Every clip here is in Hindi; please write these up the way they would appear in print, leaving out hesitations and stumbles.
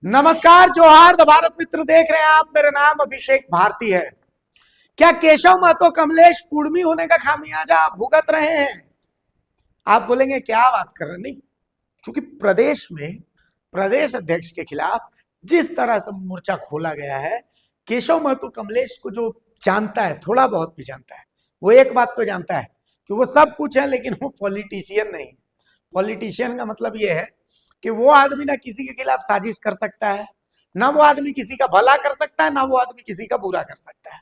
नमस्कार, जोहार भारत मित्र देख रहे हैं आप। मेरा नाम अभिषेक भारती है। क्या केशव महतो कमलेश कुर्मी होने का खामियाजा आप भुगत रहे हैं? आप बोलेंगे क्या बात कर रहे हैं? नहीं, क्योंकि प्रदेश में प्रदेश अध्यक्ष के खिलाफ जिस तरह से मोर्चा खोला गया है, केशव महतो कमलेश को जो जानता है, थोड़ा बहुत भी जानता है, वो एक बात तो जानता है कि वो सब कुछ है, लेकिन वो पॉलिटिशियन नहीं। पॉलिटिशियन का मतलब ये है कि वो आदमी ना किसी के खिलाफ साजिश कर सकता है, ना वो आदमी किसी का भला कर सकता है, ना वो आदमी किसी का बुरा कर सकता है।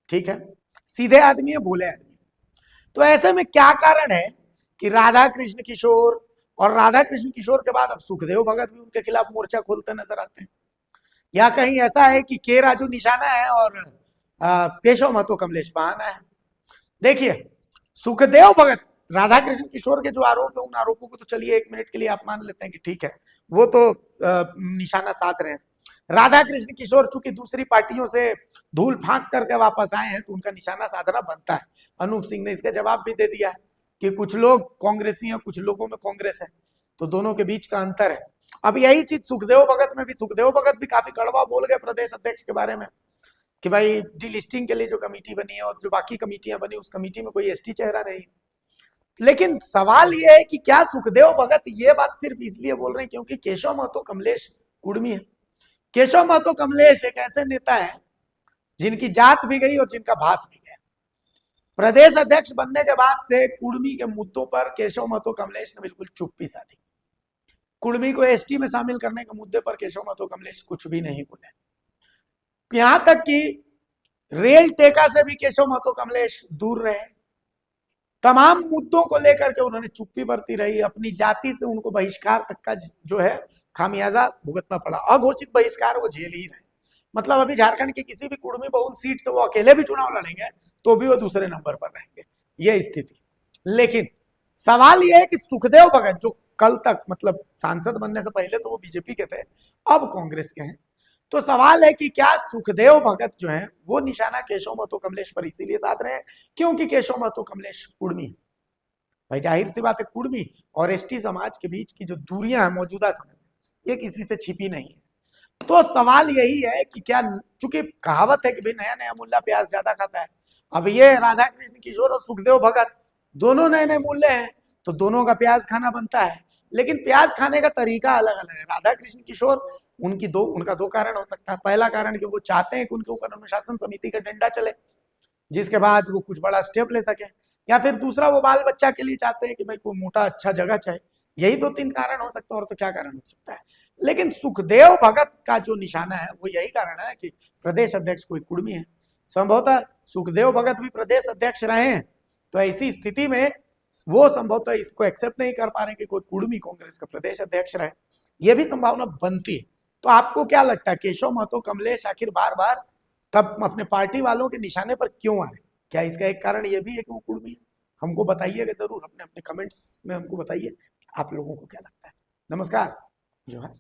ठीक है, सीधे आदमी है, भोले आदमी। तो ऐसे में क्या कारण है कि राधा कृष्ण किशोर और राधा कृष्ण किशोर के बाद अब सुखदेव भगत भी उनके खिलाफ मोर्चा खोलते नजर आते हैं? या कहीं ऐसा है कि के राजू निशाना है और केशव महतो कमलेश बहाना है? देखिए, सुखदेव भगत राधा कृष्ण किशोर के जो आरोप है, उन आरोपों को तो चलिए एक मिनट के लिए आप मान लेते हैं कि ठीक है, वो तो निशाना साध रहे हैं। राधा कृष्ण किशोर चूंकि दूसरी पार्टियों से धूल फांक करके वापस आए हैं, तो उनका निशाना साधना बनता है। अनूप सिंह ने इसका जवाब भी दे दिया है कि कुछ लोग कांग्रेसी हैं, कुछ लोगों में कांग्रेस है, तो दोनों के बीच का अंतर है। अब यही चीज सुखदेव भगत में भी, सुखदेव भगत भी काफी कड़वा बोल गए प्रदेश अध्यक्ष के बारे में कि भाई डीलिस्टिंग के लिए जो कमेटी बनी है और जो बाकी कमेटियां बनी, उस कमेटी में कोई एसटी चेहरा नहीं। लेकिन सवाल यह है कि क्या सुखदेव भगत ये बात सिर्फ इसलिए बोल रहे हैं क्योंकि केशव महतो कमलेश कुर्मी है? केशव महतो कमलेश एक ऐसे नेता है जिनकी जात भी गई और जिनका भात भी गया। प्रदेश अध्यक्ष बनने के बाद से कुर्मी के मुद्दों पर केशव महतो कमलेश ने बिल्कुल चुप्पी साधी। कुर्मी को एसटी में शामिल करने के मुद्दे पर केशव महतो कमलेश कुछ भी नहीं बोले। यहां तक कि रेल टेका से भी केशव महतो कमलेश दूर रहे। तमाम मुद्दों को लेकर के उन्होंने चुप्पी बरती रही। अपनी जाति से उनको बहिष्कार तक का जो है खामियाजा भुगतना पड़ा। अघोषित बहिष्कार वो झेल ही रहे। मतलब अभी झारखंड की किसी भी कुर्मी बहुल सीट से वो अकेले भी चुनाव लड़ेंगे तो भी वो दूसरे नंबर पर रहेंगे, ये स्थिति। लेकिन सवाल यह है कि सुखदेव भगत जो कल तक, मतलब सांसद बनने से पहले तो वो बीजेपी के थे, अब कांग्रेस के हैं, तो सवाल है कि क्या सुखदेव भगत जो है वो निशाना केशव महतो कमलेश पर इसीलिए साध रहे हैं क्योंकि केशव महतो कमलेश कुर्मी? भाई जाहिर सी बात है, कुर्मी और एसटी समाज के बीच की जो दूरियां हैं मौजूदा समय में, ये किसी से छिपी नहीं है। तो सवाल यही है कि क्या, चूंकि कहावत है कि भाई नया नया मुल्ला प्याज ज्यादा खाता है, अब ये राधा कृष्ण किशोर और सुखदेव भगत दोनों नए नए मुल्ले हैं, तो दोनों का प्याज खाना बनता है। लेकिन प्याज खाने का तरीका अलग अलग है। राधा कृष्ण किशोर, उनका दो कारण हो सकता है। पहला कारण कि वो चाहते हैं कि उनके ऊपर अनुशासन समिति का डंडा चले, जिसके बाद वो कुछ बड़ा स्टेप ले सके। या फिर दूसरा, वो बाल बच्चा के लिए चाहते हैं कि भाई कोई मोटा अच्छा जगह चाहे। यही दो तीन कारण हो सकते हैं, और तो क्या कारण हो सकता है? लेकिन सुखदेव भगत का जो निशाना है वो यही कारण है कि प्रदेश अध्यक्ष कोई कुर्मी है। संभवतः सुखदेव भगत भी प्रदेश अध्यक्ष रहे हैं, तो ऐसी स्थिति में वो संभवतः इसको एक्सेप्ट नहीं कर पा रहे कि कोई कुर्मी कांग्रेस का प्रदेश अध्यक्ष रहे। यह भी संभावना बनती है। तो आपको क्या लगता है, केशव महतो कमलेश आखिर बार बार तब अपने पार्टी वालों के निशाने पर क्यों आ रहे? क्या इसका एक कारण यह भी है कि वो कुर्मी है? हमको बताइएगा जरूर, अपने अपने कमेंट्स में हमको बताइए आप लोगों को क्या लगता है। नमस्कार, जोहार।